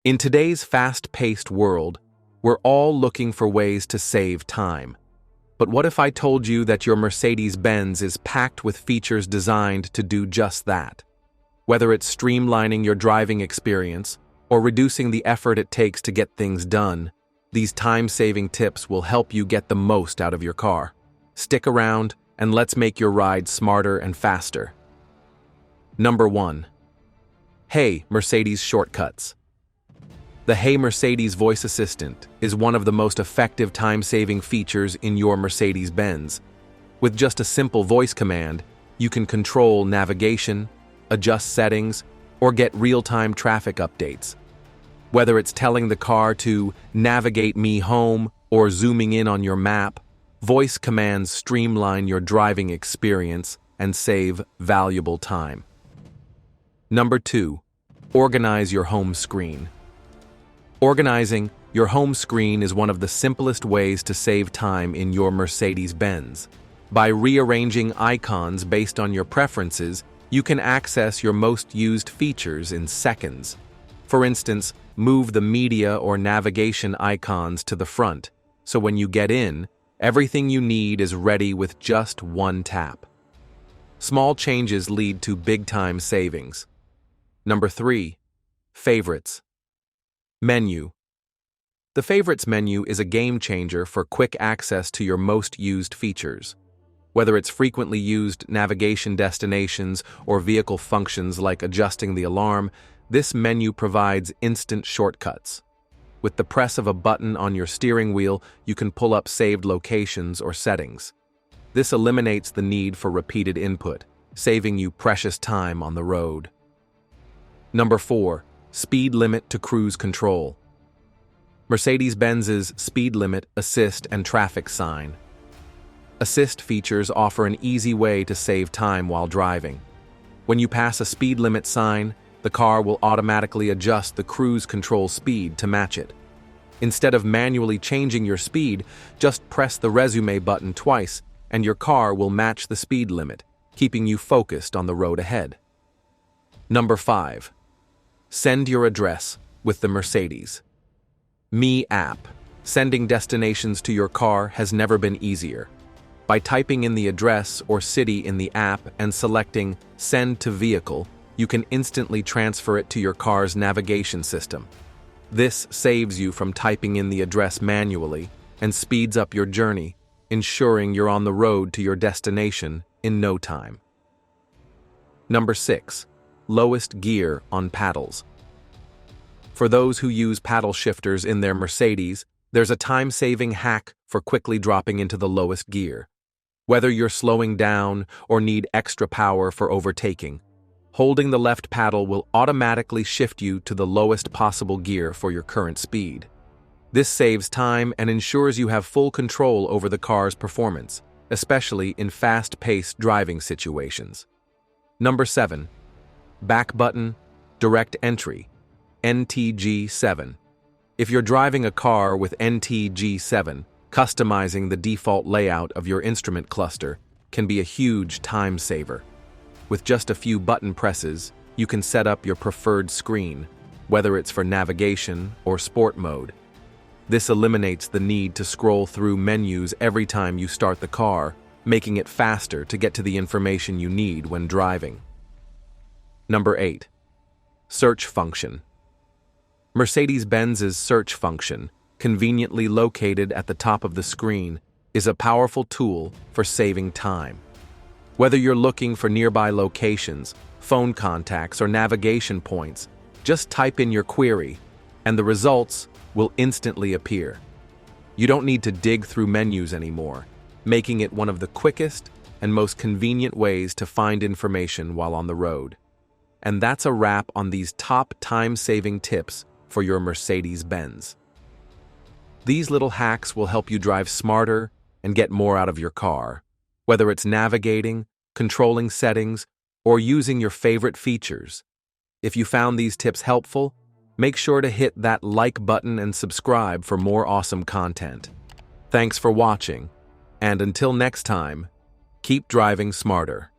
In today's fast-paced world, we're all looking for ways to save time. But what if I told you that your Mercedes-Benz is packed with features designed to do just that? Whether it's streamlining your driving experience or reducing the effort it takes to get things done, these time-saving tips will help you get the most out of your car. Stick around and let's make your ride smarter and faster. Number 1. Hey Mercedes shortcuts. The Hey Mercedes voice assistant is one of the most effective time-saving features in your Mercedes-Benz. With just a simple voice command, you can control navigation, adjust settings, or get real-time traffic updates. Whether it's telling the car to navigate me home or zooming in on your map, voice commands streamline your driving experience and save valuable time. Number 2. Organize your home screen. Organizing your home screen is one of the simplest ways to save time in your Mercedes-Benz. By rearranging icons based on your preferences, you can access your most used features in seconds. For instance, move the media or navigation icons to the front, so when you get in, everything you need is ready with just one tap. Small changes lead to big-time savings. Number 3. Favorites. Menu. The Favorites menu is a game-changer for quick access to your most used features. Whether it's frequently used navigation destinations or vehicle functions like adjusting the alarm, this menu provides instant shortcuts. With the press of a button on your steering wheel, you can pull up saved locations or settings. This eliminates the need for repeated input, saving you precious time on the road. Number 4. Speed limit to cruise control. Mercedes-Benz's speed limit, assist, and traffic sign. Assist features offer an easy way to save time while driving. When you pass a speed limit sign, the car will automatically adjust the cruise control speed to match it. Instead of manually changing your speed, just press the resume button twice and your car will match the speed limit, keeping you focused on the road ahead. Number 5. Send your address with the Mercedes. Me app. Sending destinations to your car has never been easier. By typing in the address or city in the app and selecting Send to Vehicle, you can instantly transfer it to your car's navigation system. This saves you from typing in the address manually and speeds up your journey, ensuring you're on the road to your destination in no time. Number 6. Lowest gear on paddles. For those who use paddle shifters in their Mercedes, there's a time-saving hack for quickly dropping into the lowest gear. Whether you're slowing down or need extra power for overtaking, holding the left paddle will automatically shift you to the lowest possible gear for your current speed. This saves time and ensures you have full control over the car's performance, especially in fast-paced driving situations. Number 7. Back button, direct entry, NTG7. If you're driving a car with NTG7, customizing the default layout of your instrument cluster can be a huge time saver. With just a few button presses, you can set up your preferred screen, whether it's for navigation or sport mode. This eliminates the need to scroll through menus every time you start the car, making it faster to get to the information you need when driving. Number 8. Search function. Mercedes-Benz's search function, conveniently located at the top of the screen, is a powerful tool for saving time. Whether you're looking for nearby locations, phone contacts, or navigation points, just type in your query, and the results will instantly appear. You don't need to dig through menus anymore, making it one of the quickest and most convenient ways to find information while on the road. And that's a wrap on these top time-saving tips for your Mercedes-Benz. These little hacks will help you drive smarter and get more out of your car, whether it's navigating, controlling settings, or using your favorite features. If you found these tips helpful, make sure to hit that like button and subscribe for more awesome content. Thanks for watching, and until next time, keep driving smarter.